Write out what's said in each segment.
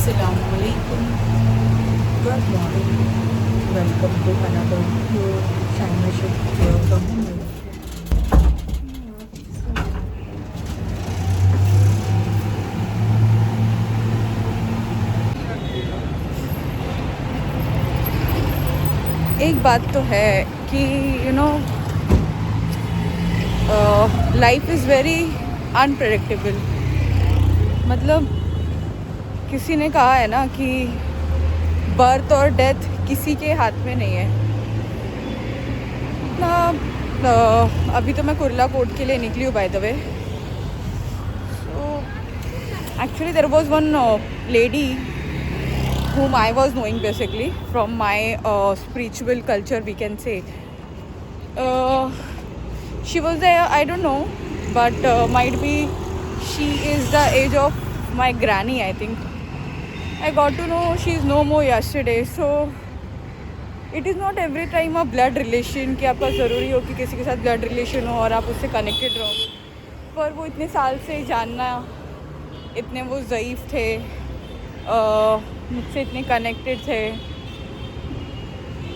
Assalamualaikum. Good morning. Welcome to another video. China Shift here from Malaysia. एक बात तो है कि लाइफ इज़ वेरी अनप्रेडिक्टेबल. मतलब किसी ने कहा है ना कि बर्थ और डेथ किसी के हाथ में नहीं है ना. अभी तो मैं कुर्ला कोर्ट के लिए निकली हूँ by the way. So actually there was one lady whom I was knowing basically from my spiritual culture, we can say. She was there, I don't know, but might be she is the age of my granny, I think. I got to know she is no more yesterday. So it is not every time a blood relation कि आपका ज़रूरी हो कि किसी के साथ blood relation हो और आप उससे connected रहो. पर वो इतने साल से जानना, इतने वो ज़ईफ़ थे, मुझसे इतने कनेक्टेड थे.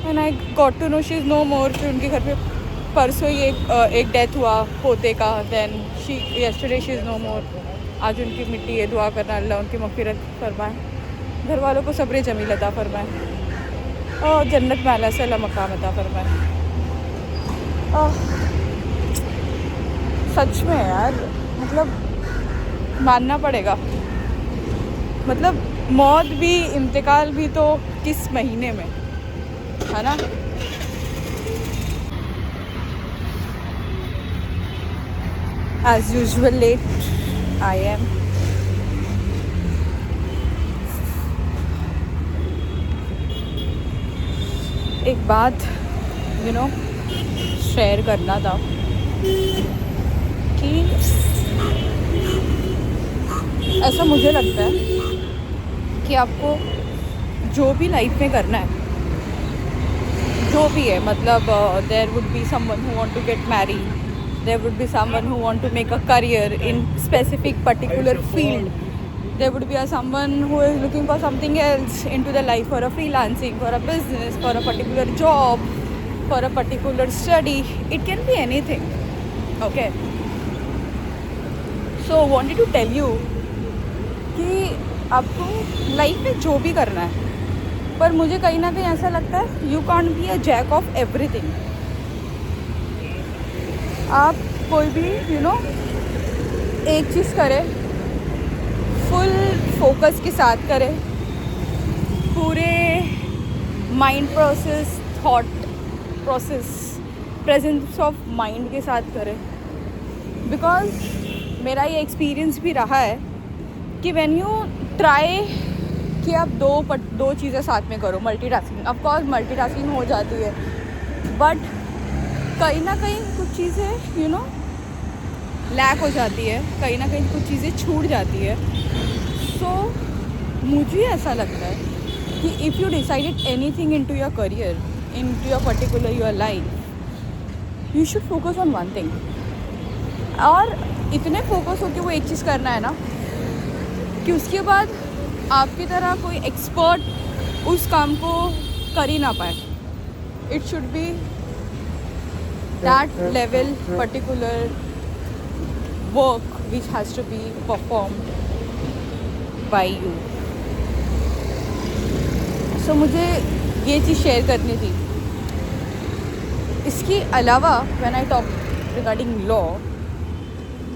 And I got to know she is no more. फिर उनके घर पे परसों ही एक डेथ हुआ पोते का. Then she yesterday she is no more. आज उनकी मिट्टी है. दुआ करना अल्लाह उनकी मग़फ़िरत फरमाए, घर वालों को सब्र जमील अता फरमाए और जन्नत में आला से अल्लाह मकाम अता फरमाए. सच में यार, मतलब मानना पड़ेगा. मतलब मौत भी, इंतकाल भी तो किस महीने में, है ना. As usual late I am. एक बात शेयर करना था कि ऐसा मुझे लगता है कि आपको जो भी लाइफ में करना है, जो भी है, मतलब there would be someone who want to get married, there would be someone who want to make a career in specific particular field, there would be someone who is looking for something else into the life, for a freelancing, for a business, for a particular job, for a particular study. It can be anything. Okay, so wanted to tell you कि आपको life में जो भी करना है, पर मुझे कहीं ना कहीं ऐसा लगता है you can't be a jack of everything. आप कोई भी एक चीज़ करें, फुल फोकस के साथ करें, पूरे mind process, thought process, presence of mind के साथ करें. बिकॉज मेरा ये एक्सपीरियंस भी रहा है कि व्हेन यू ट्राई कि आप दो चीज़ें साथ में करो, मल्टीटास्किंग, ऑफ कोर्स मल्टीटास्किंग हो जाती है, बट कहीं ना कहीं कुछ चीज़ें लैक हो जाती है, कहीं ना कहीं कुछ चीज़ें छूट जाती है. सो मुझे ऐसा लगता है कि if you decided anything into your career, into your particular your life, you should focus on one thing. और इतने फोकस होकर वो एक चीज़ करना है ना कि उसके बाद आपकी तरह कोई एक्सपर्ट उस काम को कर ही ना पाए. It should be that level particular work which has to be performed by you. So मुझे ये चीज़ शेयर करनी थी. इसके अलावा when I talk regarding law,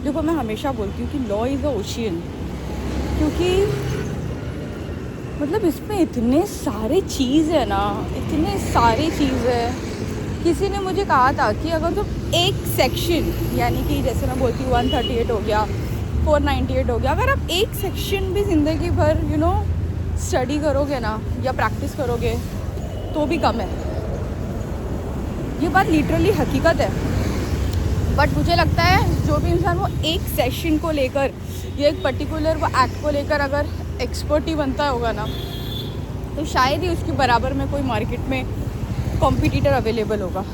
देखो मैं हमेशा बोलती हूँ कि लॉ इज़ अ ओशियन, क्योंकि मतलब इसमें इतने सारे चीज़ है ना, इतने सारी चीज़ है. किसी ने मुझे कहा था कि अगर तुम एक सेक्शन, यानी कि जैसे मैं बोलती हूँ 138 हो गया, 498 हो गया, अगर आप एक सेक्शन भी ज़िंदगी भर स्टडी करोगे ना या प्रैक्टिस करोगे तो भी कम है. ये बात लिटरली हकीकत है. बट मुझे लगता है जो भी इंसान वो एक सेशन को लेकर या एक पर्टिकुलर वो एक्ट को लेकर अगर एक्सपर्ट ही बनता होगा ना, तो शायद ही उसके बराबर में कोई मार्केट में कॉम्पिटिटर अवेलेबल होगा.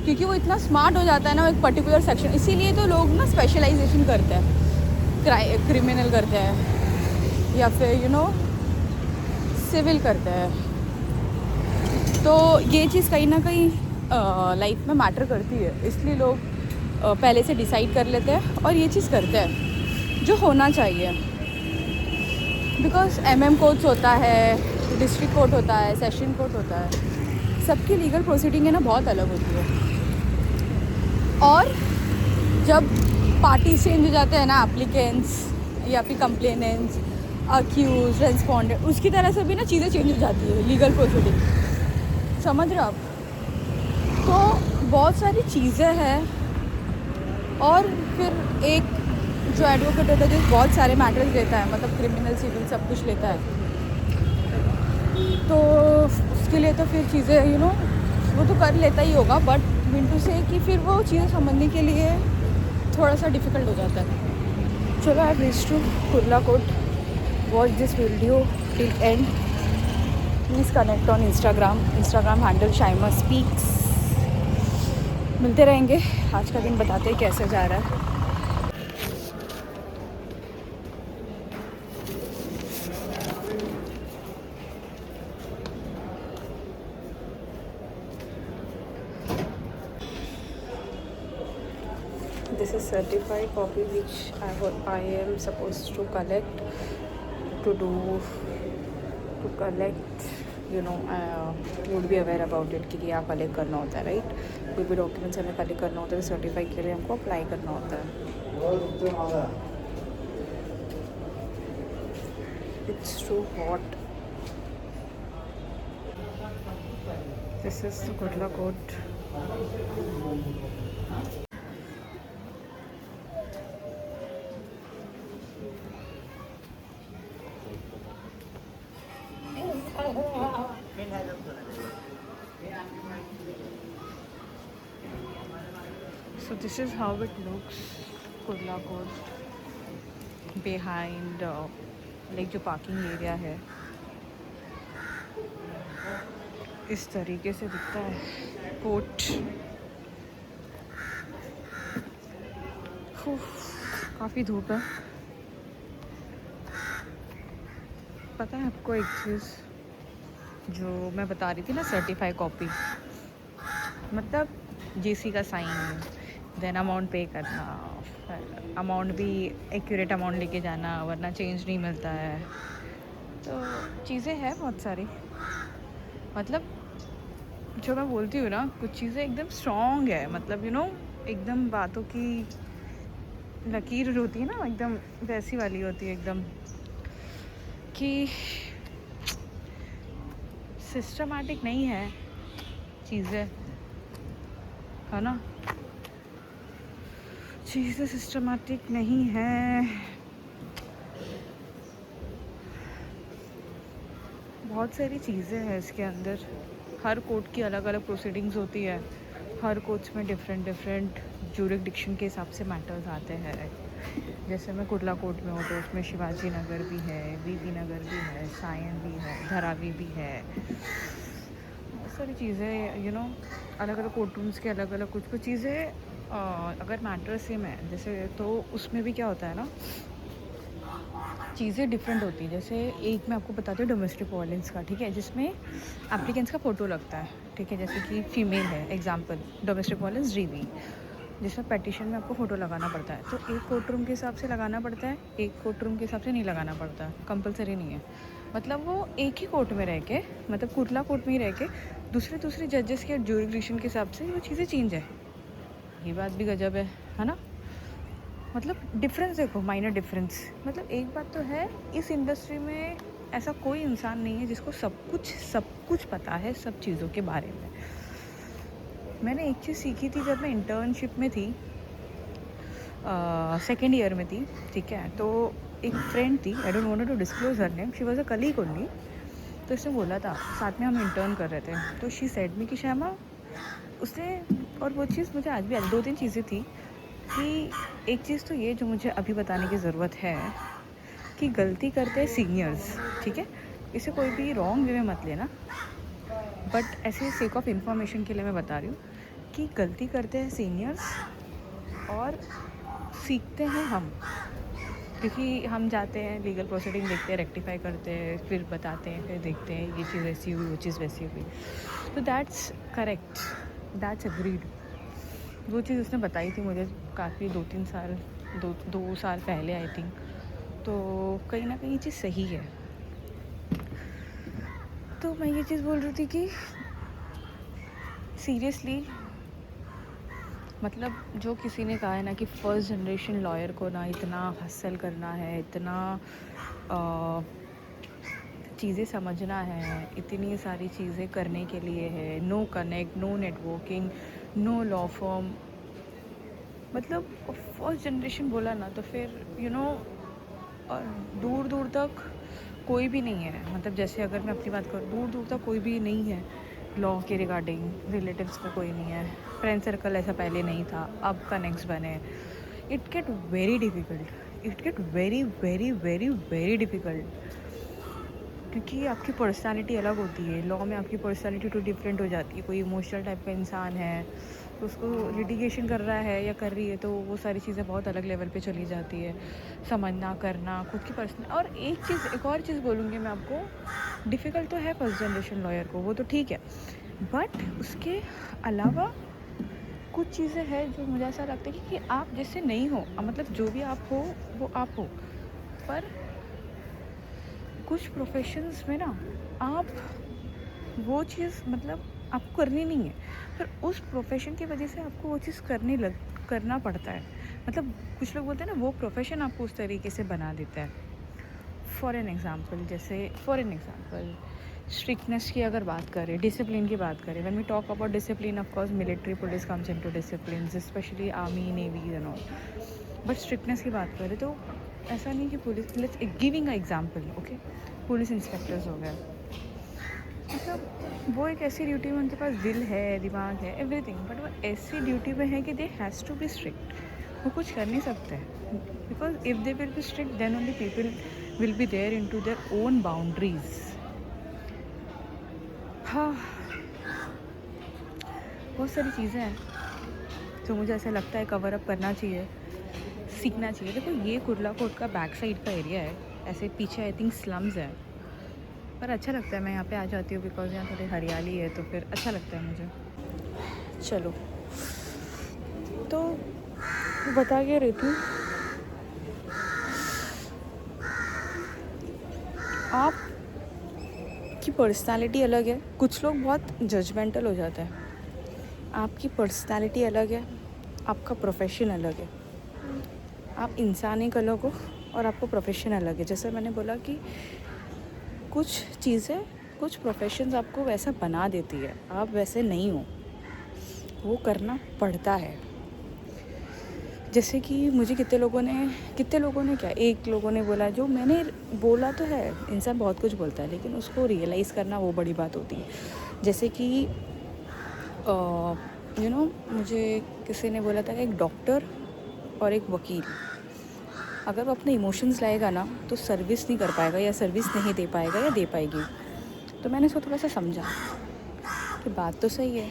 क्योंकि वो इतना स्मार्ट हो जाता है ना एक पर्टिकुलर सेक्शन. इसीलिए तो लोग ना स्पेशलाइजेशन करते हैं, क्रिमिनल करते हैं या फिर सिविल करते हैं। तो ये चीज़ कहीं ना कहीं लाइफ में मैटर करती है, इसलिए लोग पहले से डिसाइड कर लेते हैं और ये चीज़ करते हैं जो होना चाहिए। बिकॉज कोर्ट्स होता है, डिस्ट्रिक्ट कोर्ट होता है, सेशन कोर्ट होता है, सबकी लीगल प्रोसीडिंग है ना बहुत अलग होती है। और जब पार्टी चेंज हो जाते हैं ना, एप्लीकेंट्स या फिर कंप्लेनेंट्स, अक्यूज, रेस्पॉन्डेंट, उसकी तरह से भी ना चीज़ें चेंज हो जाती है लीगल प्रोसीडिंग, समझ रहे हो आप? तो बहुत सारी चीज़ें हैं। और फिर एक जो एडवोकेट होता है जो बहुत सारे मैटर्स लेता है, मतलब क्रिमिनल, सिविल सब कुछ लेता है, तो उसके लिए तो फिर चीज़ें वो तो कर लेता ही होगा, बट मिंटू से कि फिर वो चीज़ें समझने के लिए थोड़ा सा डिफ़िकल्ट हो जाता है। चलो, I reach to Kurla court. Watch this video till end. Please connect on Instagram handle Shaima speaks. मिलते रहेंगे। आज का दिन बताते हैं कैसे जा रहा है। This is certified copy which I am supposed to collect to collect, would be aware about it कि क्या कलेक्ट करना होता है, राइट? कोई भी डॉक्यूमेंट्स हमें कलेक्ट करना होता है, सर्टिफाई के लिए हमको अप्लाई करना होता है। It's too hot. This is the Kurla Court. So this is how it looks, Kurla Court behind like जो पार्किंग एरिया है, इस तरीके से दिखता है कोर्ट। काफ़ी धूप है। पता है आपको एक चीज़ जो मैं बता रही थी ना, सर्टिफाई कॉपी, मतलब जेसी का साइन, देन अमाउंट पे करना, अमाउंट भी एक्यूरेट अमाउंट लेके जाना, वरना चेंज नहीं मिलता है। तो चीज़ें हैं बहुत सारी, मतलब जो मैं बोलती हूँ ना, कुछ चीज़ें एकदम स्ट्रॉन्ग है, मतलब एकदम बातों की लकीर होती है ना, एकदम वैसी वाली होती है, एकदम कि सिस्टमैटिक नहीं है चीज़ें, है ना? चीज़ें सिस्टमैटिक नहीं है। बहुत सारी चीज़ें हैं इसके अंदर। हर कोर्ट की अलग अलग प्रोसीडिंग्स होती है, हर कोर्ट्स में डिफरेंट ज्यूरिसडिक्शन के हिसाब से मैटर्स आते हैं। जैसे मैं कुर्ला कोर्ट में हूँ तो उसमें शिवाजी नगर भी है, बीबी नगर भी है, सायन भी है, धरावी भी है, बहुत सारी चीज़ें अलग अलग कोर्ट रूम्स के अलग अलग कुछ चीज़ें। अगर मैटर सेम है जैसे, तो उसमें भी क्या होता है ना, चीज़ें डिफरेंट होती है। जैसे एक मैं आपको बताती हूँ डोमेस्टिक वायलेंस का, ठीक है, जिसमें एप्लीकेंट्स का फ़ोटो लगता है, ठीक है, जैसे कि फ़ीमेल है, एग्जांपल डोमेस्टिक वायलेंस DV, जिसमें पेटिशन में आपको फ़ोटो लगाना पड़ता है। तो एक कोर्ट रूम के हिसाब से लगाना पड़ता है, एक कोर्ट रूम के हिसाब से नहीं लगाना पड़ता, कंपलसरी नहीं है। मतलब वो एक ही कोर्ट में रह के, मतलब कुर्ला कोर्ट में ही रह के दूसरे जजेस के ज्यूरिसडिक्शन के हिसाब से वो चीज़ें चेंज है। ये बात भी गजब है ना? मतलब डिफरेंस देखो, माइनर डिफरेंस। मतलब एक बात तो है, इस इंडस्ट्री में ऐसा कोई इंसान नहीं है जिसको सब कुछ पता है सब चीज़ों के बारे में। मैंने एक चीज़ सीखी थी जब मैं इंटर्नशिप में थी, सेकेंड ईयर में थी, ठीक है। तो एक फ्रेंड थी, I don't want to disclose her name, she was a colleague only. तो इसने बोला था, साथ में हम इंटर्न कर रहे थे, तो शी सेड मी कि श्यामा, उसने, और वो चीज़ मुझे आज भी 2-3 चीज़ें थी कि एक चीज़ तो ये जो मुझे अभी बताने की ज़रूरत है कि गलती करते हैं सीनियर्स, ठीक है, इसे कोई भी रॉन्ग वे में मत लेना, बट ऐसे सेक ऑफ इन्फॉर्मेशन के लिए मैं बता रही हूँ कि गलती करते हैं सीनियर्स और सीखते हैं हम, क्योंकि हम जाते हैं लीगल प्रोसीडिंग देखते हैं, रेक्टिफाई करते हैं, फिर बताते हैं, फिर देखते हैं ये चीज़ ऐसी हुई, वो चीज़ वैसी हुई। तो दैट्स करेक्ट, दैट्स अग्रीड। वो चीज़ उसने बताई थी मुझे काफ़ी 2 साल पहले आई थिंक। तो कहीं ना कहीं ये चीज़ सही है। तो मैं ये चीज़ बोल रही थी कि सीरियसली मतलब जो किसी ने कहा है ना कि फर्स्ट जनरेशन लॉयर को ना इतना हसल करना है, इतना चीज़ें समझना है, इतनी सारी चीज़ें करने के लिए है, no connect, no networking, no law firm, मतलब फर्स्ट जनरेशन बोला ना तो फिर और दूर दूर तक कोई भी नहीं है। मतलब जैसे अगर मैं अपनी बात करूँ, दूर दूर तक कोई भी नहीं है लॉ के रिगार्डिंग, रिलेटिव्स में कोई नहीं है, फ्रेंड सर्कल ऐसा पहले नहीं था, अब कनेक्ट्स बने। It get very difficult, it get very very very very difficult, क्योंकि आपकी पर्सनालिटी अलग होती है। लॉ में आपकी पर्सनालिटी तो डिफरेंट हो जाती है। कोई इमोशनल टाइप का इंसान है तो उसको लिटिगेशन कर रहा है या कर रही है तो वो सारी चीज़ें बहुत अलग लेवल पे चली जाती है, समझना करना खुद की पर्सनल। और एक और चीज़ बोलूँगी मैं आपको, डिफ़िकल्ट तो है फर्स्ट जनरेशन लॉयर को, वो तो ठीक है, बट उसके अलावा कुछ चीज़ें हैं जो मुझे ऐसा लगता है कि आप जैसे नहीं हो, मतलब जो भी आप हो वो आप हो, पर कुछ प्रोफेशंस में ना आप वो चीज़ मतलब आपको करनी नहीं है, पर उस प्रोफेशन की वजह से आपको वो चीज़ करना पड़ता है। मतलब कुछ लोग बोलते हैं ना वो प्रोफेशन आपको उस तरीके से बना देता है। फॉर एन एग्ज़ाम्पल स्ट्रिक्टनेस की अगर बात करें, डिसिप्लिन की बात करें, when we talk about discipline, of course military police comes into discipline, especially army navy and all. But strictness की बात करें तो ऐसा नहीं कि police, let's giving a example, okay, police inspectors हो गए, मतलब वो एक ऐसी ड्यूटी में उनके पास दिल है, दिमाग है, एवरीथिंग, बट वो ऐसी ड्यूटी में है कि they has to be strict. वो कुछ कर नहीं सकते, because if they will be strict then only people will be there in to their own boundaries. हाँ, बहुत सारी चीज़ें हैं जो मुझे ऐसा लगता है कवर अप करना चाहिए, सीखना चाहिए। देखो ये कुर्ला कोट का बैक साइड का एरिया है, ऐसे पीछे आई थिंक स्लम्स है, पर अच्छा लगता है। मैं यहाँ पे आ जाती हूँ बिकॉज यहाँ थोड़ी हरियाली है तो फिर अच्छा लगता है मुझे। चलो, तो बता के रही थी, आप की पर्सनालिटी अलग है। कुछ लोग बहुत जजमेंटल हो जाते हैं। आपकी पर्सनालिटी अलग है, आपका प्रोफेशन अलग है। आप इंसान एक अलग हो और आपका प्रोफेशन अलग है। जैसे मैंने बोला कि कुछ चीज़ें, कुछ प्रोफेशंस आपको वैसा बना देती है, आप वैसे नहीं हो, वो करना पड़ता है। जैसे कि मुझे कितने लोगों ने क्या, एक लोगों ने बोला, जो मैंने बोला तो है, इंसान बहुत कुछ बोलता है लेकिन उसको रियलाइज़ करना वो बड़ी बात होती है। जैसे कि मुझे किसी ने बोला था कि एक डॉक्टर और एक वकील अगर वो अपने इमोशंस लाएगा ना तो सर्विस नहीं कर पाएगा, या सर्विस नहीं दे पाएगा या दे पाएगी। तो मैंने इसको थोड़ा सा समझा कि बात तो सही है।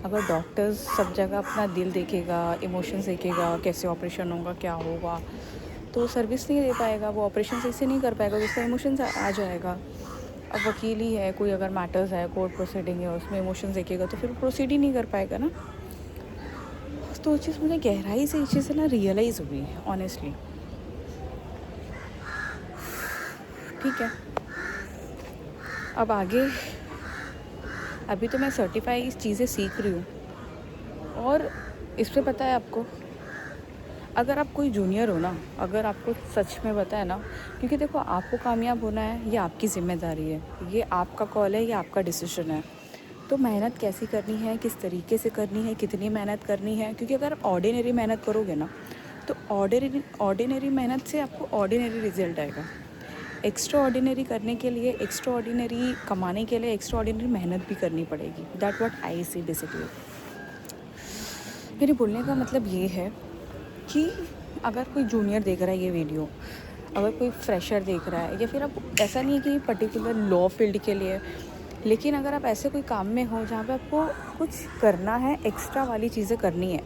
अगर डॉक्टर्स सब जगह अपना दिल देखेगा, इमोशंस देखेगा, कैसे ऑपरेशन होगा, क्या होगा, तो सर्विस नहीं दे पाएगा, वो ऑपरेशन सही से नहीं कर पाएगा, तो उसका इमोशंस आ जाएगा। अब वकील ही है, कोई अगर मैटर्स है, कोर्ट प्रोसीडिंग है, उसमें इमोशंस देखेगा तो फिर प्रोसीड ही नहीं कर पाएगा ना। तो वो चीज़ मुझे गहराई से, ये चीज़ें ना रियलाइज़ हुई ऑनेस्टली। ठीक है, अब आगे, अभी तो मैं सर्टिफाई चीज़ें सीख रही हूँ। और इस पे पता है आपको, अगर आप कोई जूनियर हो ना, अगर आपको सच में पता है ना, क्योंकि देखो आपको कामयाब होना है, ये आपकी ज़िम्मेदारी है, ये आपका कॉल है, ये आपका डिसीजन है। तो मेहनत कैसी करनी है, किस तरीके से करनी है, कितनी मेहनत करनी है, क्योंकि अगर आप ऑर्डिनरी मेहनत करोगे ना तो ऑर्डिनरी मेहनत से आपको ऑर्डिनरी रिजल्ट आएगा। एक्स्ट्रा ऑर्डिनरी करने के लिए, एक्स्ट्रा ऑर्डिनरी कमाने के लिए एक्स्ट्रा ऑर्डिनरी मेहनत भी करनी पड़ेगी। That what I see basically. मेरे बोलने का मतलब ये है कि अगर कोई जूनियर देख रहा है ये वीडियो, अगर कोई फ्रेशर देख रहा है, या फिर आप, ऐसा नहीं है कि पर्टिकुलर लॉ फील्ड के लिए, लेकिन अगर आप ऐसे कोई काम में हो जहाँ पे आपको कुछ करना है, एक्स्ट्रा वाली चीज़ें करनी है,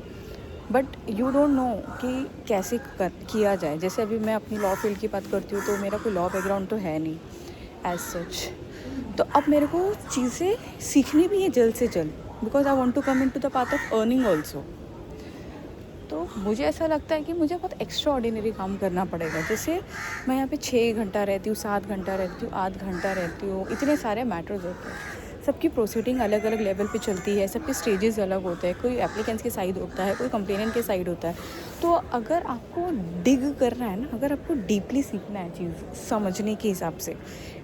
बट यू डोंट नो कि कैसे किया जाए। जैसे अभी मैं अपनी लॉ फील्ड की बात करती हूँ तो मेरा कोई लॉ बैकग्राउंड तो है नहीं एज सच। तो अब मेरे को चीज़ें सीखनी भी है जल्द से जल्द, because I want to come in to the path of earning also. तो मुझे ऐसा लगता है कि मुझे बहुत एक्स्ट्रा ऑर्डिनरी काम करना पड़ेगा। जैसे मैं यहाँ पे 6 घंटा रहती हूँ, 7 घंटा रहती हूँ, आध घंटा रहती हूँ, इतने सारे मैटर्स होते हैं। सबकी प्रोसीडिंग अलग अलग लेवल पे चलती है, सबके स्टेजेस अलग होते हैं। कोई एप्लीकेंट्स के साइड होता है, कोई कंप्लेनेंट के साइड होता है। तो अगर आपको डिग करना है ना, अगर आपको डीपली सीखना है चीज़ समझने के हिसाब से,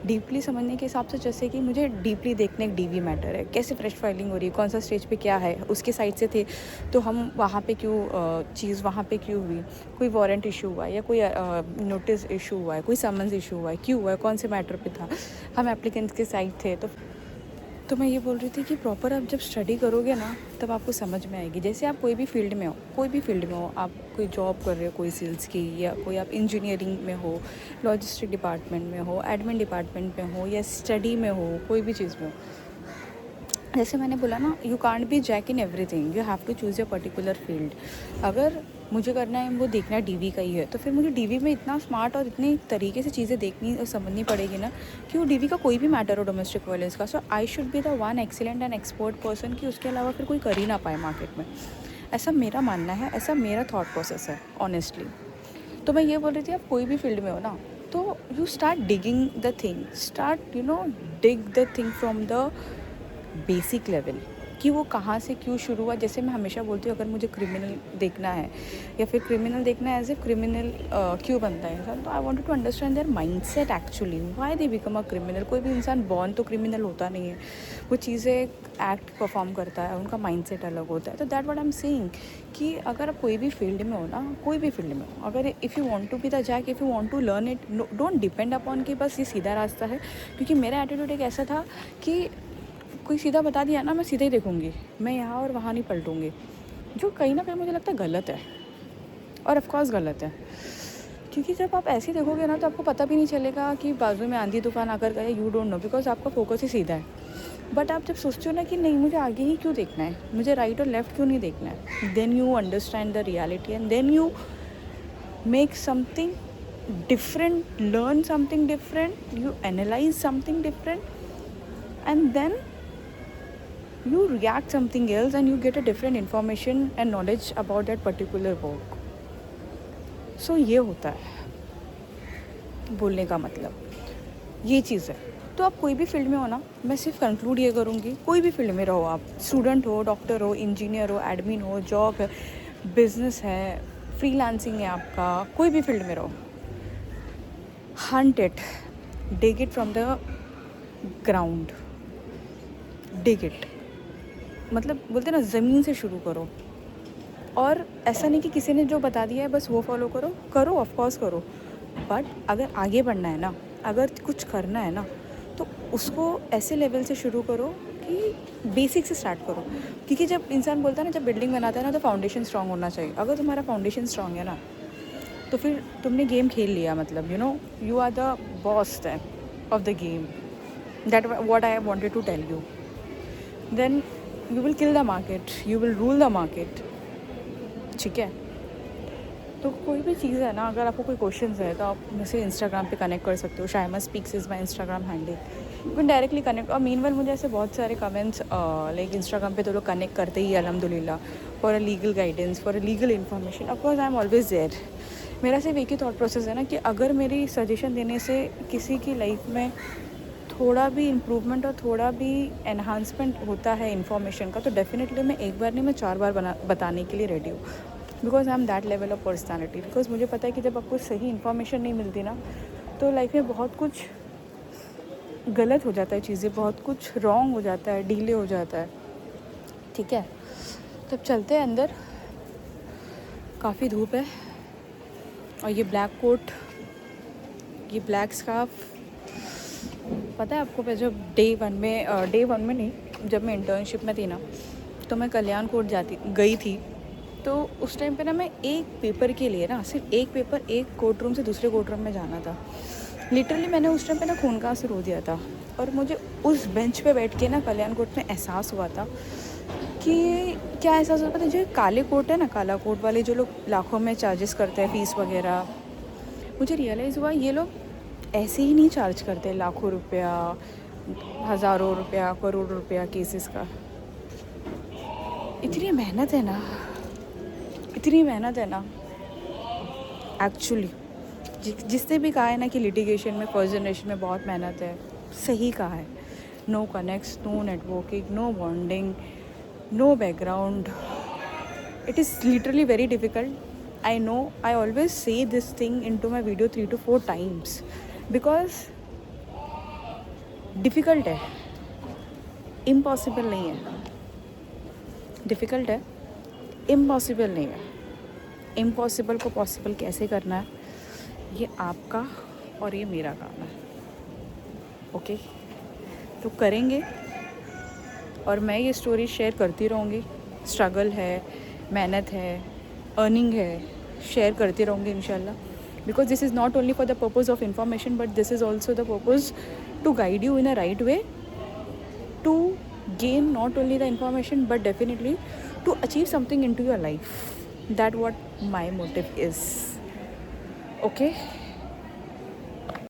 डीपली समझने के हिसाब से, जैसे कि मुझे डीपली देखने एक डीवी मैटर है, कैसे फ्रेश फाइलिंग हो रही है, कौन सा स्टेज पे क्या है, उसके साइड से थे तो हम वहाँ पे क्यों चीज़ वहाँ पे क्यों हुई, कोई वारंट इशू हुआ है या कोई नोटिस इशू हुआ है, कोई समन्स इशू हुआ है, क्यों हुआ है, कौन से मैटर पे था, हम एप्लीकेंट्स के साइड थे। तो मैं ये बोल रही थी कि प्रॉपर आप जब स्टडी करोगे ना तब आपको समझ में आएगी। जैसे आप कोई भी फील्ड में हो, कोई भी फील्ड में हो, आप कोई जॉब कर रहे हो, कोई सेल्स की, या कोई आप इंजीनियरिंग में हो, लॉजिस्टिक डिपार्टमेंट में हो, एडमिन डिपार्टमेंट में हो, या स्टडी में हो, कोई भी चीज़ में हो। जैसे मैंने बोला ना, you can't be jack in everything, you have to choose your particular field. अगर मुझे करना है वो देखना डीवी का ही है तो फिर मुझे डीवी में इतना स्मार्ट और इतनी तरीके से चीज़ें देखनी और समझनी पड़ेगी ना कि वो डीवी का कोई भी मैटर हो डोमेस्टिक वायलेंस का। So I should be the one excellent and expert person कि उसके अलावा फिर कोई कर ही ना पाए मार्केट में। ऐसा मेरा मानना है, ऐसा मेरा थॉट प्रोसेस है ऑनेस्टली। तो मैं ये बोल रही थी, आप कोई भी फील्ड में हो ना तो you start digging the thing, start dig the thing from the basic level कि वो कहाँ से क्यों शुरू हुआ। जैसे मैं हमेशा बोलती हूँ, अगर मुझे क्रिमिनल देखना है या फिर क्रिमिनल देखना है एज ए क्रिमिनल क्यों बनता है इंसान, तो I wanted to understand their mindset actually, why they become a criminal. कोई भी इंसान बॉर्न तो क्रिमिनल होता नहीं है, वो चीज़ें एक्ट परफॉर्म करता है, उनका माइंडसेट अलग होता है। तो that what I am saying कि अगर आप कोई भी फील्ड में हो ना, कोई भी फील्ड में हो, अगर if you want to be the jack, if you want to learn it, don't depend upon कि बस ये सीधा रास्ता है। क्योंकि मेरा एटीट्यूड एक ऐसा था कि कोई सीधा बता दिया ना, मैं सीधा ही देखूंगी, मैं यहाँ और वहाँ नहीं पलटूंगी, जो कहीं ना कहीं मुझे लगता है गलत है। और ऑफ कोर्स गलत है, क्योंकि जब आप ऐसे ही देखोगे ना तो आपको पता भी नहीं चलेगा कि बाजू में आंधी तूफान आकर गए, यू डोंट नो, बिकॉज आपका फोकस ही सीधा है। बट आप जब सोचते हो ना कि नहीं मुझे आगे ही क्यों देखना है, मुझे राइट और लेफ्ट क्यों नहीं देखना है, then you understand the reality and then you make something different, learn something different, you analyze something different, and then you react something else and you get a different information and knowledge about that particular work. So ये होता है बोलने का मतलब, ये चीज़ है। तो आप कोई भी फील्ड में हो ना, मैं सिर्फ कंक्लूड ये करूँगी, कोई भी फील्ड में रहो, आप स्टूडेंट हो, डॉक्टर हो, इंजीनियर हो, एडमिन हो, जॉब है, बिजनेस है, फ्रीलांसिंग है आपका, कोई भी फील्ड में रहो, hunt it, dig it from the ground, dig it, मतलब बोलते ना ज़मीन से शुरू करो। और ऐसा नहीं कि किसी ने जो बता दिया है बस वो फॉलो करो, करो ऑफ कोर्स करो, बट अगर आगे बढ़ना है ना, अगर कुछ करना है ना, तो उसको ऐसे लेवल से शुरू करो कि बेसिक से स्टार्ट करो। क्योंकि जब इंसान बोलता है ना, जब बिल्डिंग बनाता है ना, तो फाउंडेशन स्ट्रांग होना चाहिए। अगर तुम्हारा फाउंडेशन स्ट्रांग है ना तो फिर तुमने गेम खेल लिया, मतलब you are the boss then of the game, that what I wanted to tell you. Then you will kill the market, you will rule the market, ठीक है। तो कोई भी चीज़ है ना, अगर आपको कोई क्वेश्चंस है तो आप मुझसे इंस्टाग्राम पे कनेक्ट कर सकते हो, Shayma speaks is my Instagram handle, you can directly connect. और मीनवाइल मुझे ऐसे बहुत सारे कमेंट्स लाइक इंस्टाग्राम पे तो लोग कनेक्ट करते ही अल्हम्दुलिल्लाह, for a legal guidance, for a legal information, of course I am always there. मेरा सिर्फ एक ही थॉट प्रोसेस है ना कि अगर मेरी सजेशन देने से किसी की लाइफ में थोड़ा भी इम्प्रूवमेंट और थोड़ा भी एनहांसमेंट होता है इन्फॉर्मेशन का, तो डेफिनेटली मैं एक बार नहीं, मैं 4 बार बताने के लिए रेडी हूँ, because I am that level of personality. Because मुझे पता है कि जब आपको सही इन्फॉर्मेशन नहीं मिलती ना तो लाइफ में बहुत कुछ गलत हो जाता है, चीज़ें बहुत कुछ रॉन्ग हो जाता है, डीले हो जाता है, ठीक है। तब चलते हैं अंदर, काफ़ी धूप है, और ये ब्लैक कोट, ये ब्लैक स्कार्फ, पता है आपको, मैं जब डे वन में नहीं, जब मैं इंटर्नशिप में थी ना तो मैं कल्याण कोर्ट गई थी। तो उस टाइम पे ना मैं एक पेपर के लिए ना, सिर्फ एक पेपर, एक कोर्ट रूम से दूसरे कोर्ट रूम में जाना था। लिटरली मैंने उस टाइम पे ना खून का आंसू रो दिया था। और मुझे उस बेंच पे बैठ के ना कल्याण कोर्ट में एहसास हुआ था कि क्या ऐसा होता है, जो काले कोट है ना, काला कोट वाले जो लोग लाखों में चार्जेस करते हैं फ़ीस वगैरह, मुझे रियलाइज़ हुआ ये लोग ऐसे ही नहीं चार्ज करते लाखों रुपया, हज़ारों रुपया, करोड़ रुपया केसेस का। इतनी मेहनत है ना, इतनी मेहनत है ना एक्चुअली। जिसने भी कहा है ना कि लिटिगेशन में, फर्स्ट जनरेशन में बहुत मेहनत है, सही कहा है। No connects, no networking, no bonding, no background, it is literally very difficult. I know I always say this thing into my video 3 to 4 times because difficult है, impossible नहीं है। difficult है, impossible नहीं है। impossible को possible कैसे करना है, ये आपका और ये मेरा काम है। ओके, तो करेंगे और मैं ये स्टोरी शेयर करती रहूँगी। स्ट्रगल है, मेहनत है, अर्निंग है, शेयर करती रहूँगी इंशाल्लाह, because this is not only for the purpose of information but this is also the purpose to guide you in a right way, to gain not only the information but definitely to achieve something into your life. That what my motive is. Okay.